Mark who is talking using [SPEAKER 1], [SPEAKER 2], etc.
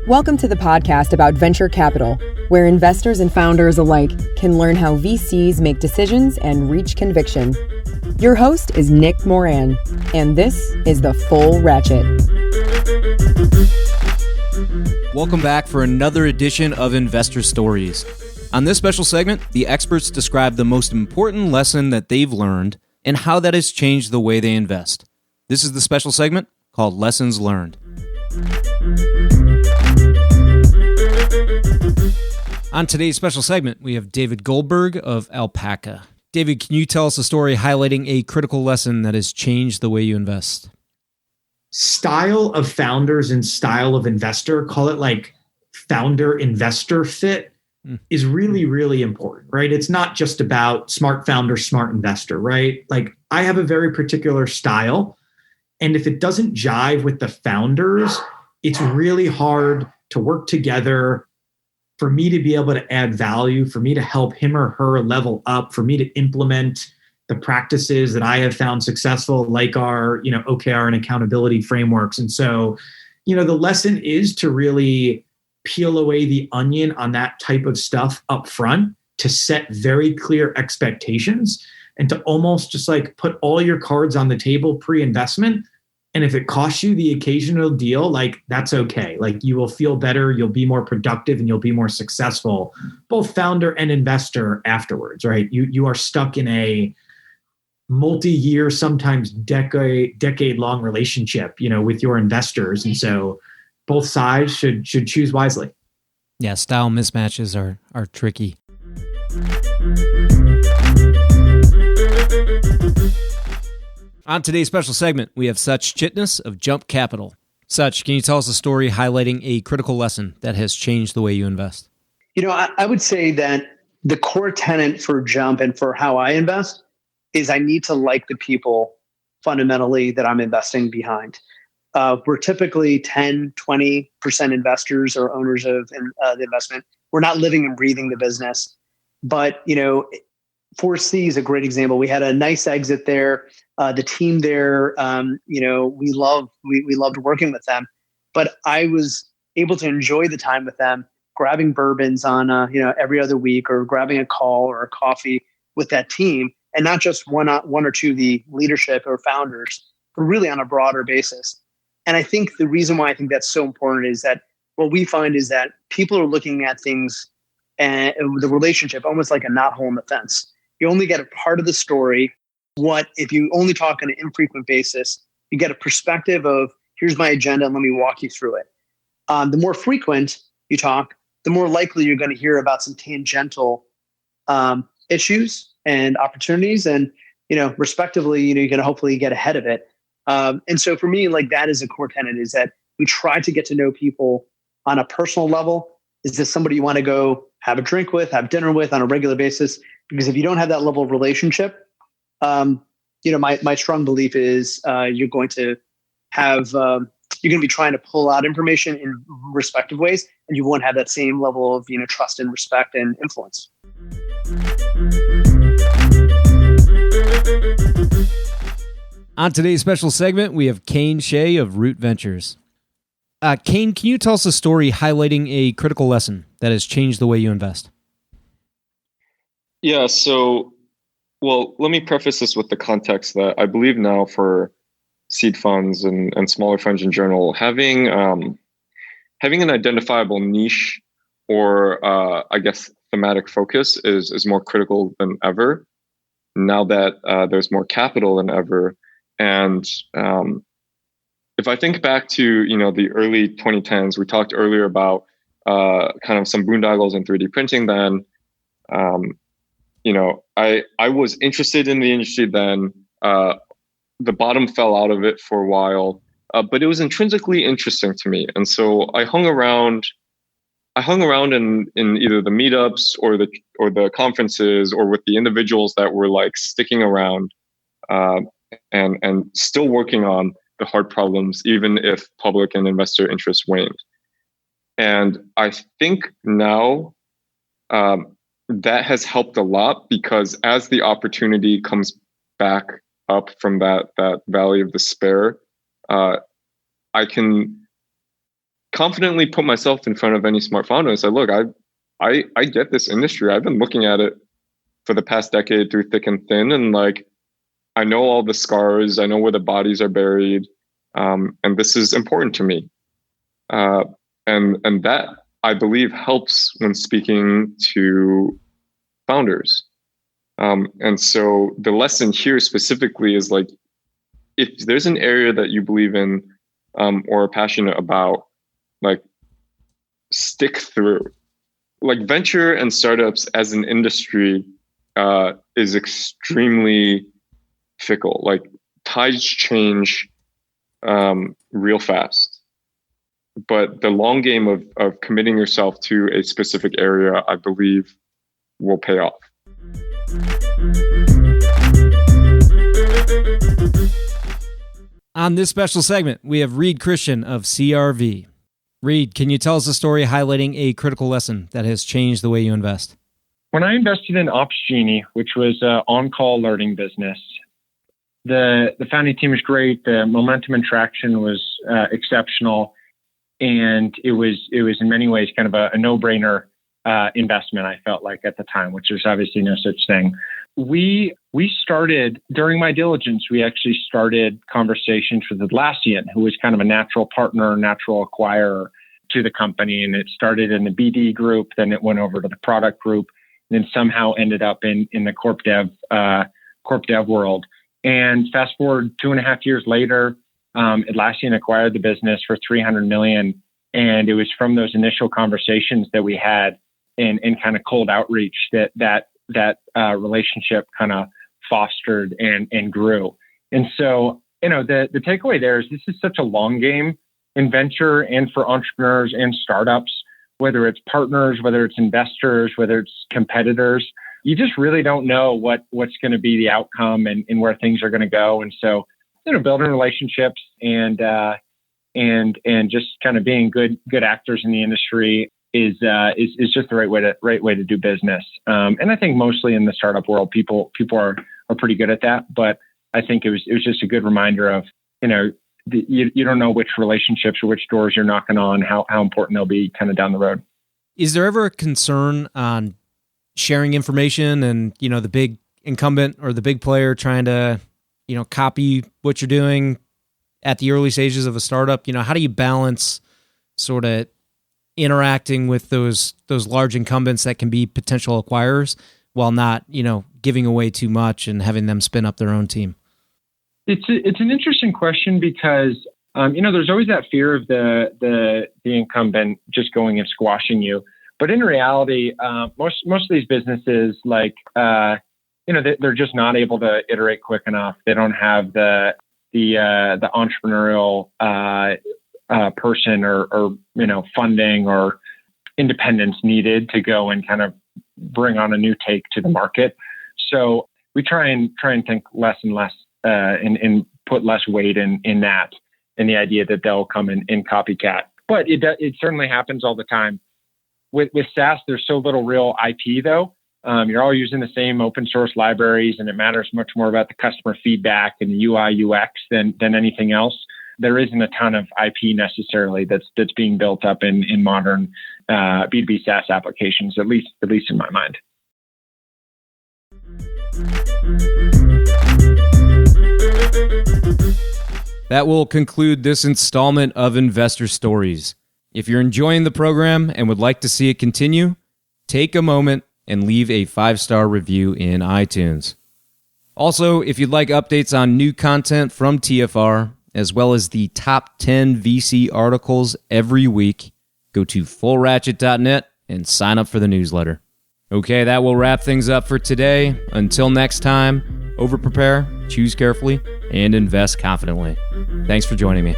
[SPEAKER 1] Welcome to the podcast about venture capital, where investors and founders alike can learn how VCs make decisions and reach conviction. Your host is Nick Moran, and this is The Full Ratchet.
[SPEAKER 2] Welcome back for another edition of Investor Stories. On this special segment, the experts describe the most important lesson that they've learned and how that has changed the way they invest. This is the special segment called Lessons Learned. On today's special segment, we have David Goldberg of Alpaca. David, can you tell us a story highlighting a critical lesson that has changed the way you invest?
[SPEAKER 3] Style of founders and style of investor, call it like founder-investor fit, is really, really important, right? It's not just about smart founder, smart investor, right? Like I have a very particular style, and if it doesn't jive with the founders, it's really hard to work together, for me to be able to add value, for me to help him or her level up, for me to implement the practices that I have found successful, like our, OKR and accountability frameworks. And so, the lesson is to really peel away the onion on that type of stuff up front, to set very clear expectations and to almost just like put all your cards on the table pre-investment. And if it costs you the occasional deal, like that's okay. Like you will feel better, you'll be more productive, and you'll be more successful, both founder and investor afterwards, right? You are stuck in a multi-year, sometimes decade-long relationship, with your investors. And so both sides should choose wisely.
[SPEAKER 2] Yeah, style mismatches are tricky. On today's special segment, we have Sach Chitnis of Jump Capital. Sach, can you tell us a story highlighting a critical lesson that has changed the way you invest?
[SPEAKER 4] I would say that the core tenet for Jump and for how I invest is I need to like the people fundamentally that I'm investing behind. We're typically 10, 20% investors or owners of the investment. We're not living and breathing the business. But, Hsieh is a great example. We had a nice exit there. The team there, we loved working with them. But I was able to enjoy the time with them, grabbing bourbons on, every other week, or grabbing a call or a coffee with that team, and not just one or two of the leadership or founders, but really on a broader basis. And I think the reason why I think that's so important is that what we find is that people are looking at things and the relationship almost like a knothole in the fence. You only get a part of the story. If you only talk on an infrequent basis, you get a perspective of, here's my agenda, and let me walk you through it. The more frequent you talk, the more likely you're going to hear about some tangential issues and opportunities, and respectively, you're going to hopefully get ahead of it. And so for me, like that is a core tenet, is that we try to get to know people on a personal level. Is this somebody you want to go have a drink with, have dinner with on a regular basis? Because if you don't have that level of relationship, my strong belief is you're going to be trying to pull out information in respective ways, and you won't have that same level of trust and respect and influence.
[SPEAKER 2] On today's special segment, we have Kane Hsieh of Root Ventures. Kane, can you tell us a story highlighting a critical lesson that has changed the way you invest?
[SPEAKER 5] Yeah, let me preface this with the context that I believe now for seed funds and smaller funds in general, having an identifiable niche or thematic focus is more critical than ever now that there's more capital than ever. And if I think back to the early 2010s, we talked earlier about kind of some boondoggles in 3D printing then. I was interested in the industry then. The bottom fell out of it for a while, but it was intrinsically interesting to me. And so I hung around in either the meetups or the conferences, or with the individuals that were like sticking around and still working on the hard problems, even if public and investor interest waned. And I think now that has helped a lot, because as the opportunity comes back up from that valley of despair, I can confidently put myself in front of any smart founder and say, look, I get this industry. I've been looking at it for the past decade through thick and thin. And like, I know all the scars, I know where the bodies are buried. And this is important to me. And that, I believe, helps when speaking to founders. And so the lesson here specifically is like, if there's an area that you believe in or are passionate about, like, stick through. Like, venture and startups as an industry is extremely fickle. Like, tides change real fast. But the long game of committing yourself to a specific area, I believe, will pay off.
[SPEAKER 2] On this special segment, we have Reid Christian of CRV. Reid, can you tell us a story highlighting a critical lesson that has changed the way you invest?
[SPEAKER 6] When I invested in OpsGenie, which was an on-call alerting business, the founding team was great. The momentum and traction was exceptional. And it was in many ways kind of a no-brainer investment, I felt like at the time, which was obviously no such thing. We started, during my diligence, we actually started conversations with Atlassian, who was kind of a natural partner, natural acquirer to the company. And it started in the BD group, then it went over to the product group, and then somehow ended up in the corp dev world. And fast forward 2.5 years later, Atlassian acquired the business for $300 million. And it was from those initial conversations that we had and kind of cold outreach that relationship kind of fostered and grew. And so, the takeaway there is this is such a long game in venture and for entrepreneurs and startups, whether it's partners, whether it's investors, whether it's competitors. You just really don't know what's going to be the outcome and where things are going to go. And so, building relationships and just kind of being good actors in the industry is just the right way to do business. And I think mostly in the startup world, people are pretty good at that. But I think it was just a good reminder of, you don't know which relationships or which doors you're knocking on, how important they'll be kind of down the road.
[SPEAKER 2] Is there ever a concern on sharing information and, the big incumbent or the big player trying to, copy what you're doing at the early stages of a startup? How do you balance sort of interacting with those large incumbents that can be potential acquirers while not, giving away too much and having them spin up their own team?
[SPEAKER 6] It's an interesting question because, there's always that fear of the incumbent just going and squashing you. But in reality, most of these businesses, like, they're just not able to iterate quick enough. They don't have the entrepreneurial person or funding or independence needed to go and kind of bring on a new take to the market. So we try and think less and less and put less weight in that, in the idea that they'll come in copycat. But it certainly happens all the time. With SaaS, there's so little real IP though. You're all using the same open source libraries, and it matters much more about the customer feedback and the UI UX than anything else. There isn't a ton of IP necessarily that's being built up in modern B2B SaaS applications, at least in my mind.
[SPEAKER 2] That will conclude this installment of Investor Stories. If you're enjoying the program and would like to see it continue, take a moment and leave a 5-star review in iTunes. Also, if you'd like updates on new content from TFR, as well as the top 10 VC articles every week, go to fullratchet.net and sign up for the newsletter. Okay, that will wrap things up for today. Until next time, over-prepare, choose carefully, and invest confidently. Thanks for joining me.